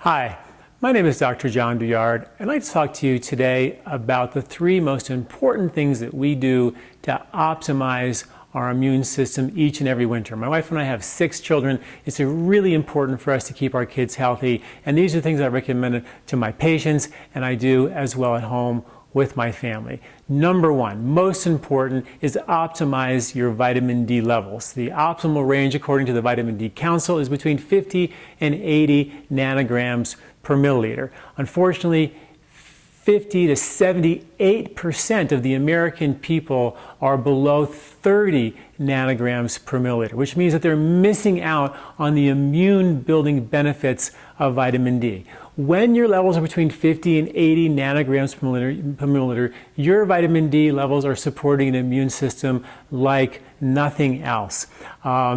Hi, my name is Dr. John Douillard. I'd like to talk to you today about the three most important things that we do to optimize our immune system each and every winter. My wife and I have 6 children. It's really important for us to keep our kids healthy, and these are things I recommend to my patients, and I do as well at home with my family. Number one, most important, is to optimize your vitamin D levels. The optimal range, according to the Vitamin D Council, is between 50 and 80 nanograms per milliliter. Unfortunately, 50 to 78% of the American people are below 30 nanograms per milliliter, which means that they're missing out on the immune building benefits of vitamin D. When your levels are between 50 and 80 nanograms per milliliter, your vitamin D levels are supporting an immune system like nothing else.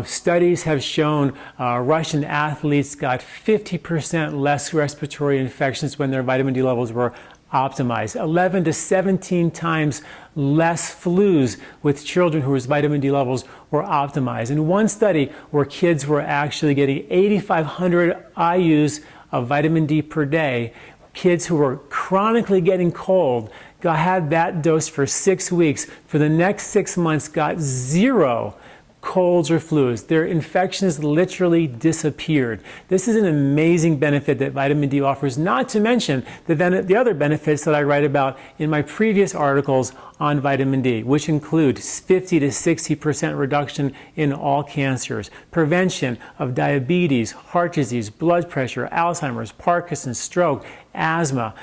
Studies have shown Russian athletes got 50% less respiratory infections when their vitamin D levels were optimized, 11 to 17 times less flus with children whose vitamin D levels were optimized. In one study where kids were actually getting 8,500 IUs of vitamin D per day, kids who were chronically getting cold had that dose for 6 weeks. For the next 6 months, got 0 colds or flus. Their infections literally disappeared. This is an amazing benefit that vitamin D offers, not to mention the other benefits that I write about in my previous articles on vitamin D, which include 50 to 60% reduction in all cancers, prevention of diabetes, heart disease, blood pressure, Alzheimer's, Parkinson's, stroke, asthma.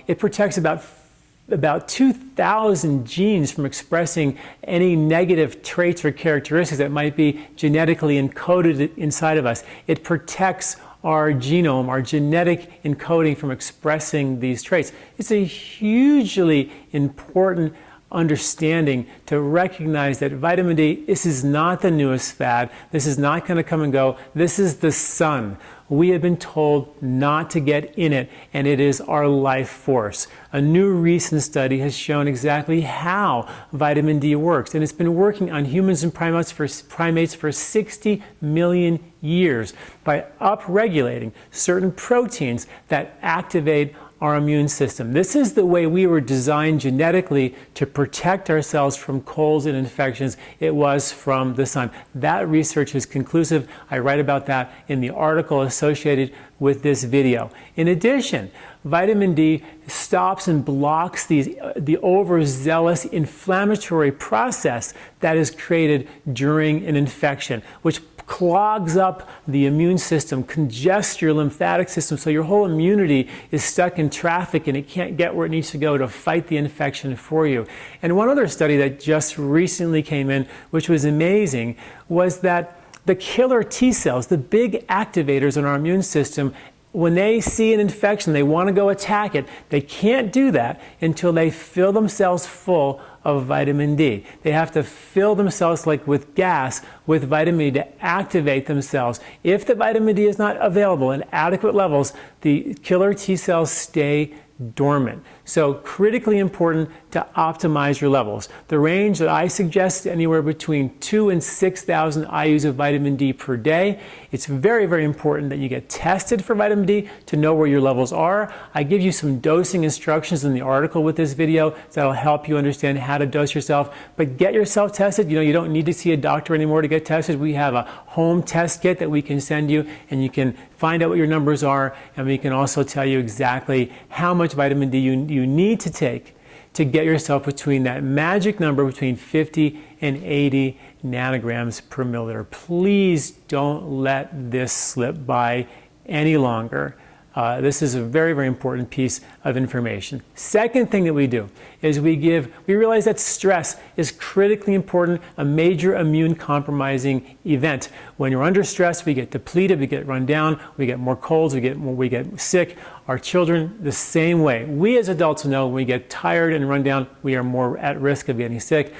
It protects about 2,000 genes from expressing any negative traits or characteristics that might be genetically encoded inside of us. It protects our genome, our genetic encoding, from expressing these traits. It's a hugely important understanding to recognize that vitamin D, this is not the newest fad. This is not going to come and go. This is the sun. We have been told not to get in it, and it is our life force. A new recent study has shown exactly how vitamin D works, and it's been working on humans and primates for 60 million years by upregulating certain proteins that activate our immune system. This is the way we were designed genetically to protect ourselves from colds and infections. It was from the sun. That research is conclusive. I write about that in the article associated with this video. In addition, vitamin D stops and blocks the overzealous inflammatory process that is created during an infection, which clogs up the immune system, congests your lymphatic system, so your whole immunity is stuck in traffic and it can't get where it needs to go to fight the infection for you. And one other study that just recently came in, which was amazing, was that the killer T cells, the big activators in our immune system, when they see an infection, they want to go attack it. They can't do that until they fill themselves full of vitamin D. They have to fill themselves like with gas with vitamin D to activate themselves. If the vitamin D is not available in adequate levels, the killer T cells stay dormant. So critically important to optimize your levels. The range that I suggest is anywhere between 2,000 and 6,000 IUs of vitamin D per day. It's very, very important that you get tested for vitamin D to know where your levels are. I give you some dosing instructions in the article with this video that'll help you understand how to dose yourself. But get yourself tested. You don't need to see a doctor anymore to get tested. We have a home test kit that we can send you, and you can find out what your numbers are, and we can also tell you exactly how much vitamin D you need to take to get yourself between that magic number between 50 and 80 nanograms per milliliter. Please don't let this slip by any longer. This is a very, very important piece of information. Second thing that we do is we realize that stress is critically important, a major immune compromising event. When you're under stress, we get depleted, we get run down, we get more colds, we get sick. Our children, the same way. We as adults know when we get tired and run down, we are more at risk of getting sick.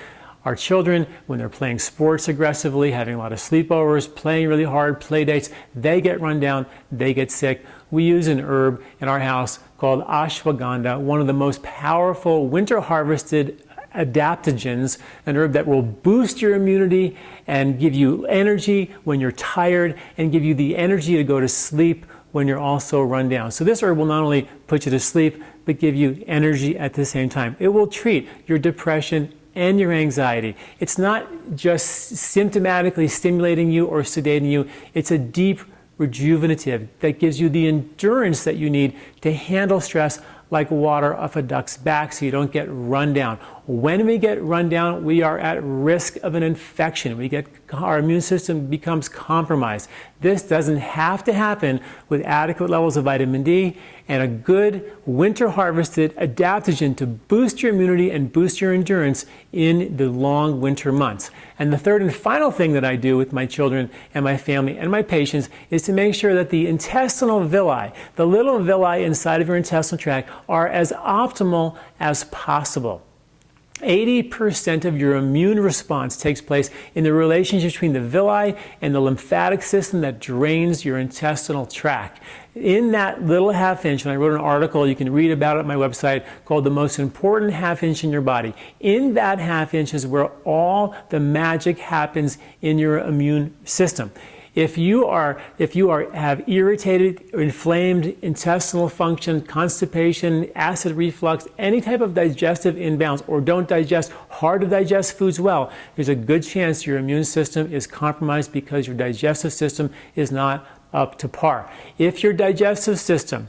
Our children, when they're playing sports aggressively, having a lot of sleepovers, playing really hard, play dates, they get run down, they get sick. We use an herb in our house called Ashwagandha, one of the most powerful winter harvested adaptogens, an herb that will boost your immunity and give you energy when you're tired and give you the energy to go to sleep when you're also run down. So this herb will not only put you to sleep, but give you energy at the same time. It will treat your depression and your anxiety. It's not just symptomatically stimulating you or sedating you. It's a deep rejuvenative that gives you the endurance that you need to handle stress like water off a duck's back so you don't get run down. When we get run down, we are at risk of an infection. Our immune system becomes compromised. This doesn't have to happen with adequate levels of vitamin D and a good winter harvested adaptogen to boost your immunity and boost your endurance in the long winter months. And the third and final thing that I do with my children and my family and my patients is to make sure that the intestinal villi, the little villi inside of your intestinal tract, are as optimal as possible. 80% of your immune response takes place in the relationship between the villi and the lymphatic system that drains your intestinal tract. In that little half inch, and I wrote an article, you can read about it on my website, called The Most Important Half Inch in Your Body. In that half inch is where all the magic happens in your immune system. If you have irritated or inflamed intestinal function, constipation, acid reflux, any type of digestive imbalance, or don't digest hard to digest foods well, there's a good chance your immune system is compromised because your digestive system is not up to par. If your digestive system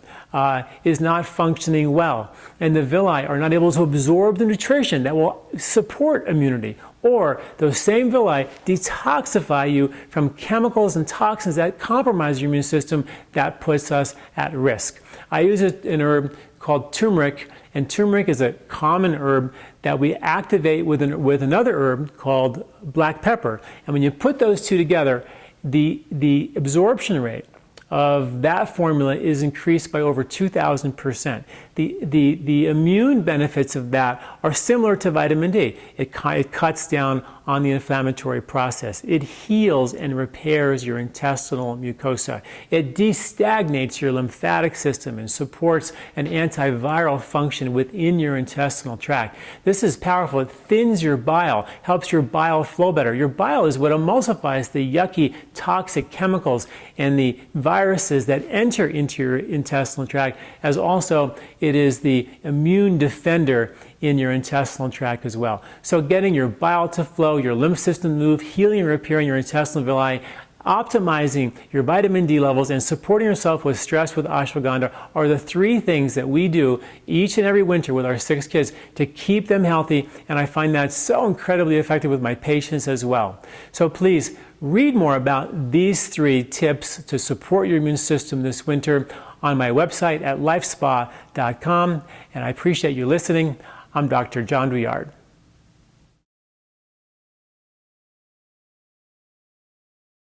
is not functioning well and the villi are not able to absorb the nutrition that will support immunity, or those same villi detoxify you from chemicals and toxins that compromise your immune system, that puts us at risk. I use an herb called turmeric, and turmeric is a common herb that we activate with another herb called black pepper. And when you put those two together, the absorption rate of that formula is increased by over 2,000%. The immune benefits of that are similar to vitamin D. It cuts down on the inflammatory process. It heals and repairs your intestinal mucosa. It destagnates your lymphatic system and supports an antiviral function within your intestinal tract. This is powerful. It thins your bile, helps your bile flow better. Your bile is what emulsifies the yucky, toxic chemicals and the viruses that enter into your intestinal tract, as also it is the immune defender in your intestinal tract as well. So getting your bile to flow, your lymph system to move, healing and repairing your intestinal villi, optimizing your vitamin D levels, and supporting yourself with stress with ashwagandha are the three things that we do each and every winter with our 6 kids to keep them healthy, and I find that so incredibly effective with my patients as well. So please read more about these 3 tips to support your immune system this winter on my website at LifeSpa.com, and I appreciate you listening. I'm Dr. John Douillard.